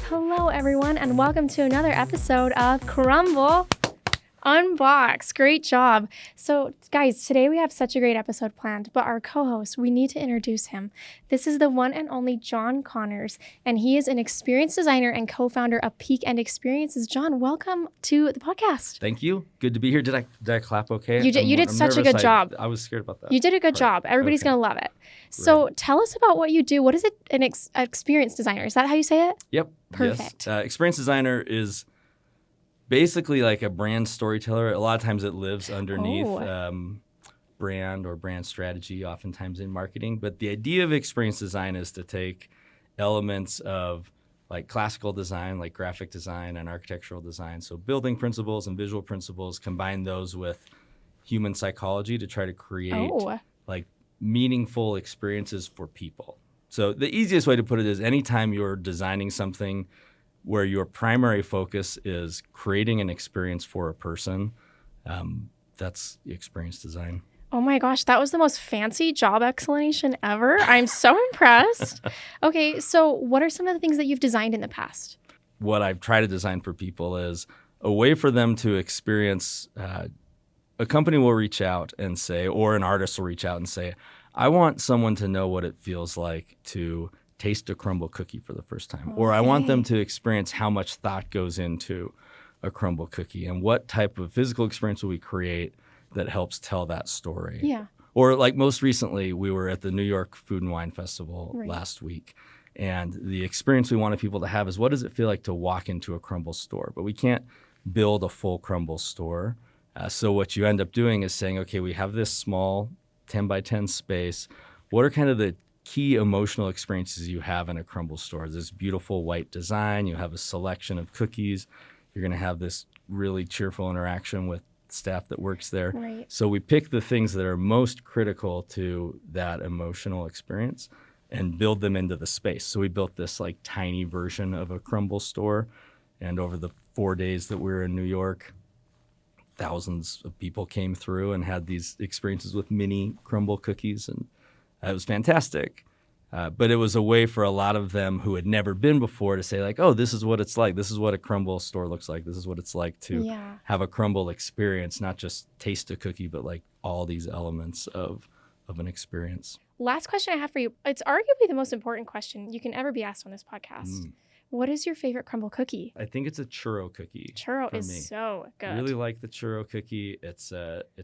Hello, everyone, and welcome to another episode of Crumbl Unboxed. Great job. So, guys, today we have such a great episode planned, but our co-host, we need to introduce him. This is the one and only John Connors, and he is an experience designer and co-founder of Peak and Experiences. John, welcome to the podcast. Thank you. Good to be here. Did I clap okay? You did such a good job. I was scared about that. You did a good job. Everybody's going to love it. So tell us about what you do. What is it, an experience designer? Is that how you say it? Yep. Perfect. Yes. Experience designer is basically like a brand storyteller. A lot of times it lives underneath brand or brand strategy, oftentimes in marketing. But the idea of experience design is to take elements of like classical design, like graphic design and architectural design. So building principles and visual principles, combine those with human psychology to try to create like meaningful experiences for people. So the easiest way to put it is anytime you're designing something where your primary focus is creating an experience for a person, that's the experience design. Oh my gosh, that was the most fancy job explanation ever. I'm so impressed. Okay, so what are some of the things that you've designed in the past? What I've tried to design for people is a way for them to experience. A company will reach out and say, or an artist will reach out and say, I want someone to know what it feels like to taste a Crumbl cookie for the first time. Or I want them to experience how much thought goes into a Crumbl cookie and what type of physical experience will we create that helps tell that story. Yeah. Or like most recently, we were at the New York Food and Wine Festival last week. And the experience we wanted people to have is what does it feel like to walk into a Crumbl store? But we can't build a full Crumbl store. So what you end up doing is saying, okay, we have this small 10 by 10 space. What are kind of the key emotional experiences you have in a Crumbl store? This beautiful white design, you have a selection of cookies, you're going to have this really cheerful interaction with staff that works there. Right. So we pick the things that are most critical to that emotional experience and build them into the space. So we built this like tiny version of a Crumbl store, and over the 4 days that we were in New York, thousands of people came through and had these experiences with mini Crumbl cookies, and it was fantastic. But it was a way for a lot of them who had never been before to say like, oh, this is what it's like. This is what a Crumbl store looks like. This is what it's like to have a Crumbl experience, not just taste a cookie, but like all these elements of an experience. Last question I have for you. It's arguably the most important question you can ever be asked on this podcast. What is your favorite Crumbl cookie? I think it's a Churro Cookie. Churro is so good. I really like the Churro Cookie. It's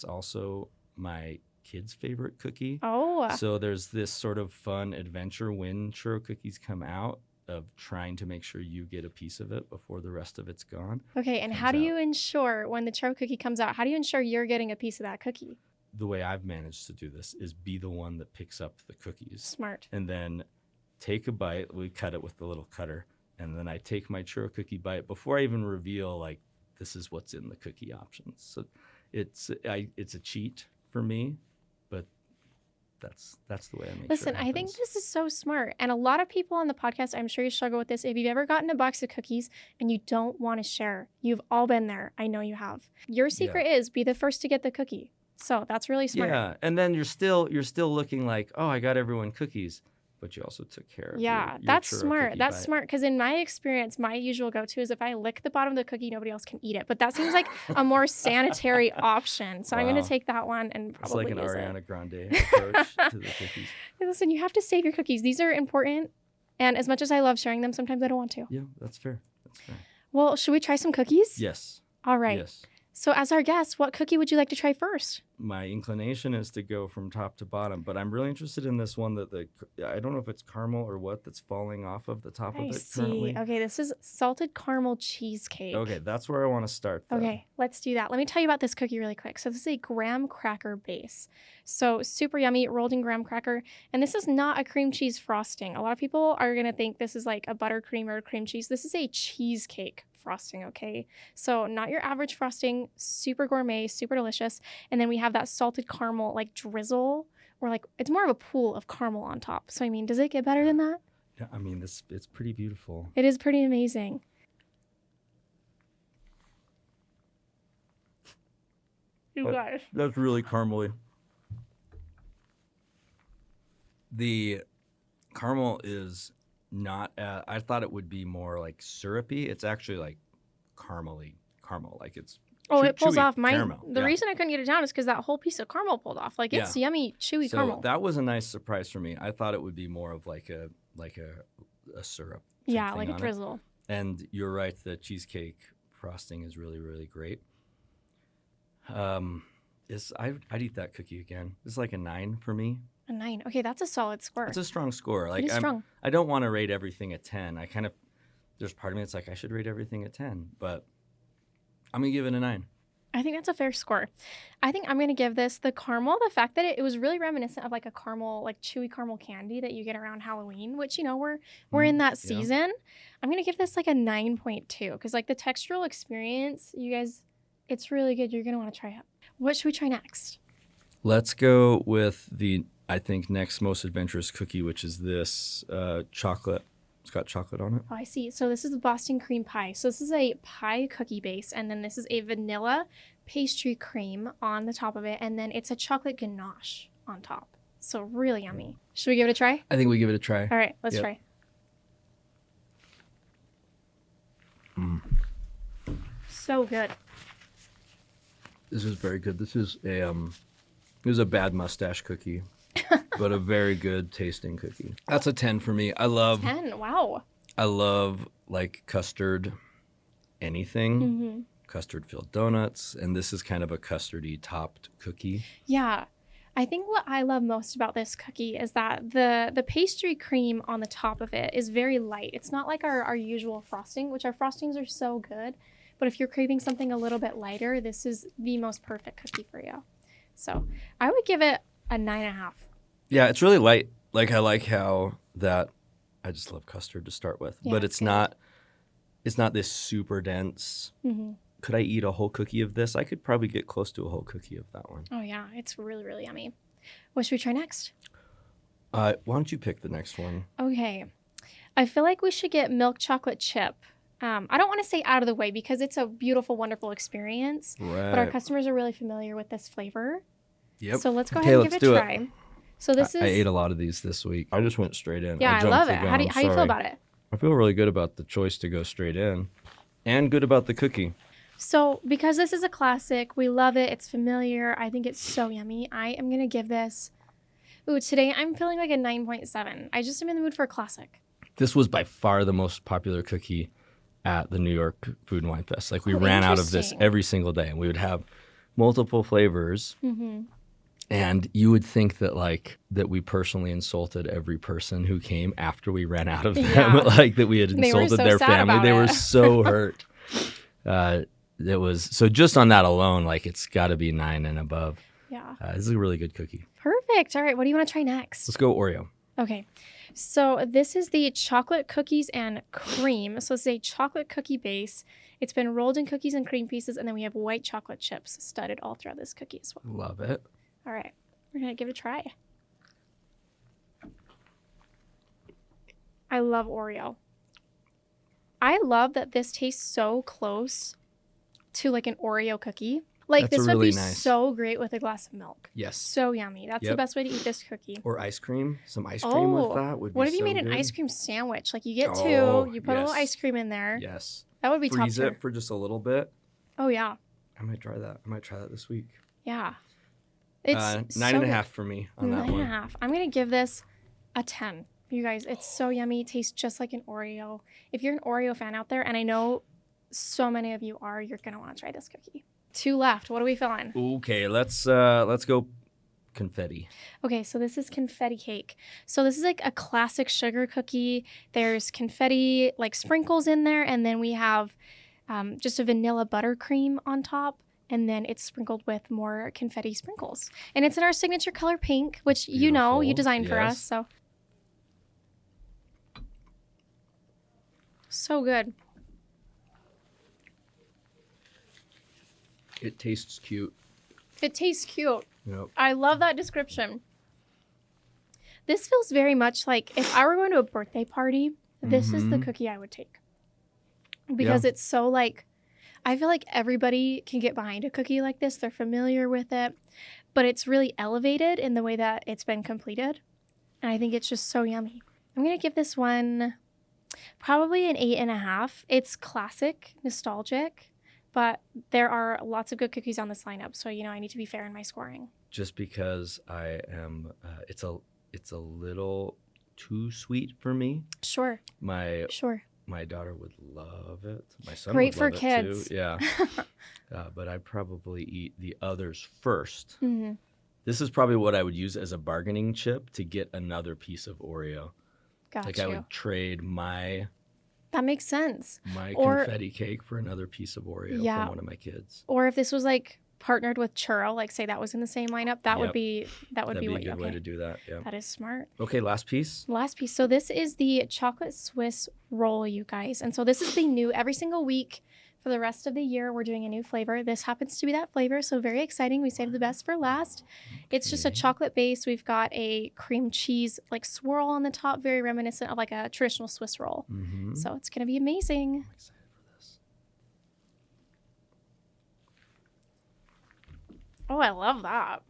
also my kid's favorite cookie. Oh. So there's this sort of fun adventure when Churro Cookies come out of trying to make sure you get a piece of it before the rest of it's gone. Okay, and how do you ensure when the Churro Cookie comes out, how do you ensure you're getting a piece of that cookie? The way I've managed to do this is be the one that picks up the cookies. Smart. And then take a bite. We cut it with the little cutter. And then I take my Churro Cookie bite before I even reveal, like, this is what's in the cookie options. So it's a cheat for me, but that's the way I make Listen, sure it I think this is so smart. And a lot of people on the podcast, I'm sure you struggle with this. If you've ever gotten a box of cookies and you don't want to share, you've all been there. I know you have. Your secret is be the first to get the cookie. So that's really smart. Yeah, and then you're still looking like, oh, I got everyone cookies. But you also took care of your that's Churro smart. Cookie That's bite. smart. Because in my experience, my usual go-to is if I lick the bottom of the cookie, nobody else can eat it. But that seems like a more sanitary option. So I'm going to take that one and probably use it. It's like an use Ariana Grande approach to the cookies. Hey, listen, you have to save your cookies. These are important. And as much as I love sharing them, sometimes I don't want to. Yeah, that's fair. Well, should we try some cookies? Yes. All right. Yes. So as our guest, what cookie would you like to try first? My inclination is to go from top to bottom, but I'm really interested in this one that I don't know if it's caramel or what that's falling off of the top of it currently. Okay, this is salted caramel cheesecake. Okay, that's where I want to start. Though. Okay, let's do that. Let me tell you about this cookie really quick. So this is a graham cracker base. So super yummy, rolled in graham cracker. And this is not a cream cheese frosting. A lot of people are going to think this is like a buttercream or a cream cheese. This is a cheesecake frosting, okay? So not your average frosting, super gourmet, super delicious. And then we have that salted caramel like drizzle, or like it's more of a pool of caramel on top. So I mean, does it get better than that? Yeah, I mean, it's pretty beautiful. It is pretty amazing. You guys. That's really caramely. The caramel is not. I thought it would be more like syrupy. It's actually like caramel. Like it's. It pulls chewy off. caramel. The reason I couldn't get it down is because that whole piece of caramel pulled off. Like it's yummy, chewy caramel. That was a nice surprise for me. I thought it would be more of like a syrup. Yeah, like a drizzle. And you're right. The cheesecake frosting is really, really great. I'd eat that cookie again. It's like a 9 for me. A 9. Okay, that's a solid score. It's a strong score. Like it is strong. I don't want to rate everything a 10. There's part of me that's like I should rate everything a 10, but I'm gonna give it a 9. I think that's a fair score. I think I'm going to give this the caramel, the fact that it was really reminiscent of like a caramel, like chewy caramel candy that you get around Halloween, which, we're in that season. Yeah. I'm going to give this like a 9.2 because like the textural experience, you guys, it's really good. You're going to want to try it. What should we try next? Let's go with the, I think, next most adventurous cookie, which is this chocolate. It's got chocolate on it. Oh, I see. So this is the Boston cream pie. So this is a pie cookie base, and then this is a vanilla pastry cream on the top of it, and then it's a chocolate ganache on top. So really yummy. Should we give it a try? I think we give it a try. All right, let's try. So good. This is very good. This is a bad mustache cookie. But a very good tasting cookie. That's a 10 for me. I love 10. Wow. I love like custard anything. Mm-hmm. Custard filled donuts, and this is kind of a custardy topped cookie. Yeah. I think what I love most about this cookie is that the pastry cream on the top of it is very light. It's not like our usual frosting, which our frostings are so good. But if you're craving something a little bit lighter, this is the most perfect cookie for you. So I would give it a 9.5. Yeah, it's really light. Like I like how that. I just love custard to start with, but it's not this super dense. Mm-hmm. Could I eat a whole cookie of this? I could probably get close to a whole cookie of that one. Oh yeah, it's really, really yummy. What should we try next? Why don't you pick the next one? Okay, I feel like we should get milk chocolate chip. I don't want to say out of the way because it's a beautiful, wonderful experience. Right. But our customers are really familiar with this flavor. Yep. So let's go ahead and give it a try. So this is. I ate a lot of these this week. I just went straight in. Yeah, I love it. How do you feel about it? I feel really good about the choice to go straight in, and good about the cookie. So because this is a classic, we love it. It's familiar. I think it's so yummy. I am gonna give this. Ooh, today I'm feeling like a 9.7. I just am in the mood for a classic. This was by far the most popular cookie at the New York Food and Wine Fest. Like we ran out of this every single day, and we would have multiple flavors. Mm-hmm. And you would think that we personally insulted every person who came after we ran out of them, like that we had insulted their family. They were so hurt. It was so just on that alone, like it's got to be 9 and above. Yeah, this is a really good cookie. Perfect. All right, what do you want to try next? Let's go Oreo. Okay, so this is the chocolate cookies and cream. So it's a chocolate cookie base. It's been rolled in cookies and cream pieces, and then we have white chocolate chips studded all throughout this cookie as well. Love it. All right, we're going to give it a try. I love Oreo. I love that this tastes so close to like an Oreo cookie. Like That's this would really be nice. So great with a glass of milk. Yes. So yummy. That's the best way to eat this cookie. Or ice cream. Some ice cream with that would be what if you so made an good. ice cream sandwich? Like you get two, you put a little ice cream in there. Yes. That would be top tier. Freeze it for just a little bit. Oh, yeah. I might try that. I might try that this week. Yeah. It's 9.5 for me on that one. 9.5. I'm going to give this a 10. You guys, it's so yummy. It tastes just like an Oreo. If you're an Oreo fan out there, and I know so many of you are, you're going to want to try this cookie. 2 left. What are we feeling? Okay, let's go confetti. Okay, so this is Confetti Cake. So this is like a classic sugar cookie. There's confetti like sprinkles in there, and then we have just a vanilla buttercream on top. And then it's sprinkled with more confetti sprinkles. And it's in our signature color pink, which Beautiful. you designed for us. So good. It tastes cute. It tastes cute. Yep. I love that description. This feels very much like if I were going to a birthday party, this is the cookie I would take. Because it's so like, I feel like everybody can get behind a cookie like this. They're familiar with it, but it's really elevated in the way that it's been completed. And I think it's just so yummy. I'm going to give this one probably an 8.5. It's classic, nostalgic, but there are lots of good cookies on this lineup. So, I need to be fair in my scoring. Just because I am, it's a little too sweet for me. Sure. My daughter would love it. My son Great would love for it kids. too. Yeah. But I'd probably eat the others first. Mm-hmm. This is probably what I would use as a bargaining chip to get another piece of Oreo. Got like you. I would trade That makes sense. my confetti cake for another piece of Oreo from one of my kids. Or if this was like partnered with Churro, like say that was in the same lineup, that would be That'd be a good way to do that. Yeah. That is smart. Okay, last piece. So this is the chocolate Swiss roll, you guys. And so this is the new every single week for the rest of the year. We're doing a new flavor. This happens to be that flavor, so very exciting. We saved the best for last. It's just a chocolate base. We've got a cream cheese like swirl on the top, very reminiscent of like a traditional Swiss roll. Mm-hmm. So it's going to be amazing. I'm excited for this. Oh, I love that.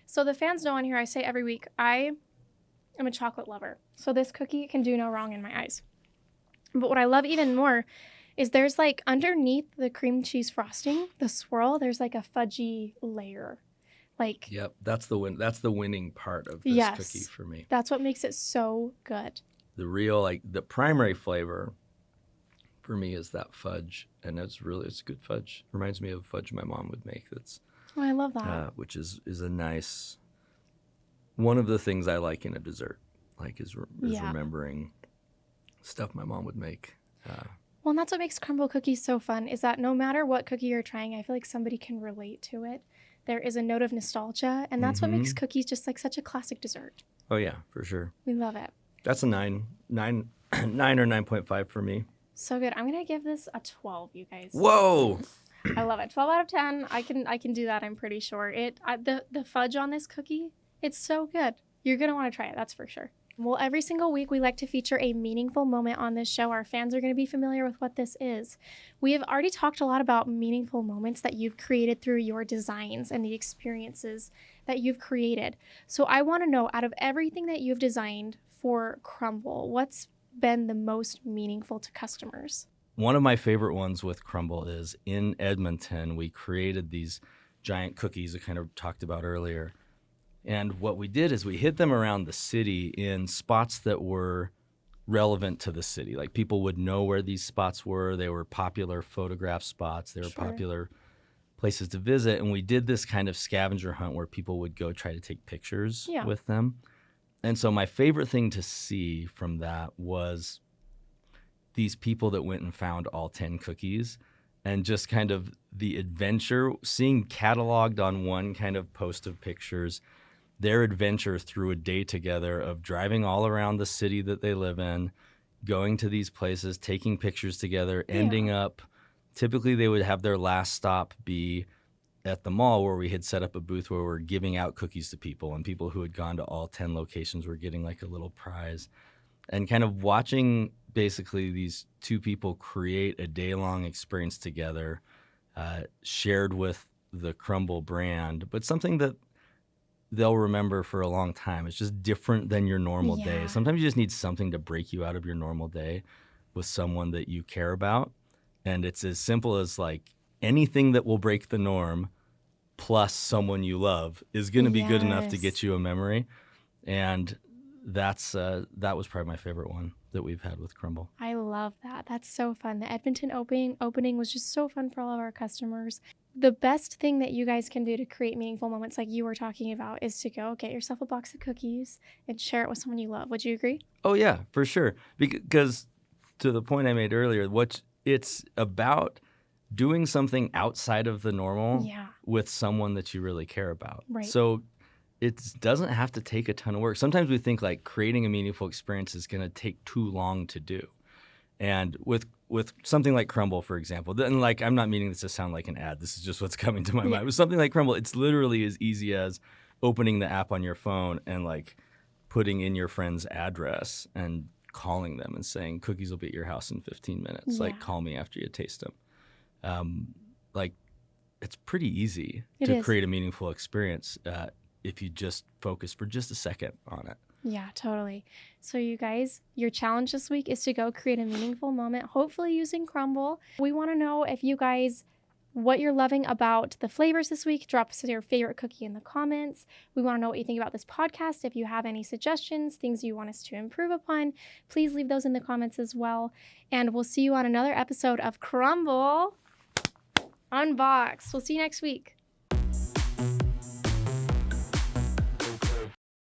So the fans know on here, I say every week, I am a chocolate lover. So this cookie can do no wrong in my eyes. But what I love even more is there's like underneath the cream cheese frosting, the swirl, there's like a fudgy layer. Like, yep, that's the winning part of this cookie for me. That's what makes it so good. The real, like the primary flavor for me is that fudge, and it's good fudge. Reminds me of fudge my mom would make. Oh, I love that. Which is a nice, one of the things I like in a dessert, like is remembering stuff my mom would make. Well, and that's what makes Crumbl cookies so fun, is that no matter what cookie you're trying, I feel like somebody can relate to it. There is a note of nostalgia, and that's what makes cookies just like such a classic dessert. Oh yeah, for sure. We love it. That's a 9 or 9.5 for me. So good. I'm gonna give this a 12, you guys. Whoa! I love it. 12 out of 10. I can do that. I'm pretty sure. The fudge on this cookie, it's so good. You're gonna want to try it. That's for sure. Well, every single week we like to feature a meaningful moment on this show. Our fans are going to be familiar with what this is. We have already talked a lot about meaningful moments that you've created through your designs and the experiences that you've created. So I want to know, out of everything that you've designed for Crumbl, what's been the most meaningful to customers? One of my favorite ones with Crumbl is in Edmonton, we created these giant cookies I kind of talked about earlier. And what we did is we hid them around the city in spots that were relevant to the city. Like people would know where these spots were. They were popular photograph spots. They were popular places to visit. And we did this kind of scavenger hunt where people would go try to take pictures with them. And so my favorite thing to see from that was these people that went and found all 10 cookies, and just kind of the adventure, seeing cataloged on one kind of post of pictures, their adventure through a day together of driving all around the city that they live in, going to these places, taking pictures together, ending up, typically they would have their last stop be at the mall where we had set up a booth where we're giving out cookies to people, and people who had gone to all 10 locations were getting like a little prize. And kind of watching basically these two people create a day-long experience together, shared with the Crumbl brand, but something that they'll remember for a long time. It's just different than your normal day. Sometimes you just need something to break you out of your normal day with someone that you care about. And it's as simple as like anything that will break the norm plus someone you love is going to be good enough to get you a memory. And that was probably my favorite one that we've had with Crumbl. I love that. That's so fun. The Edmonton opening was just so fun for all of our customers. The best thing that you guys can do to create meaningful moments like you were talking about is to go get yourself a box of cookies and share it with someone you love. Would you agree? Oh, yeah, for sure. Because to the point I made earlier, it's about doing something outside of the normal with someone that you really care about. Right. So it doesn't have to take a ton of work. Sometimes we think like creating a meaningful experience is going to take too long to do. And with something like Crumbl, for example, then like I'm not meaning this to sound like an ad. This is just what's coming to my mind. With something like Crumbl, it's literally as easy as opening the app on your phone and like putting in your friend's address and calling them and saying cookies will be at your house in 15 minutes. Like call me after you taste them. Like it's pretty easy to create a meaningful experience if you just focus for just a second on it. Yeah, totally. So you guys, your challenge this week is to go create a meaningful moment, hopefully using Crumbl. We want to know if you guys, what you're loving about the flavors this week. Drop us your favorite cookie in the comments. We want to know what you think about this podcast. If you have any suggestions, things you want us to improve upon, please leave those in the comments as well. And we'll see you on another episode of Crumbl Unboxed. We'll see you next week.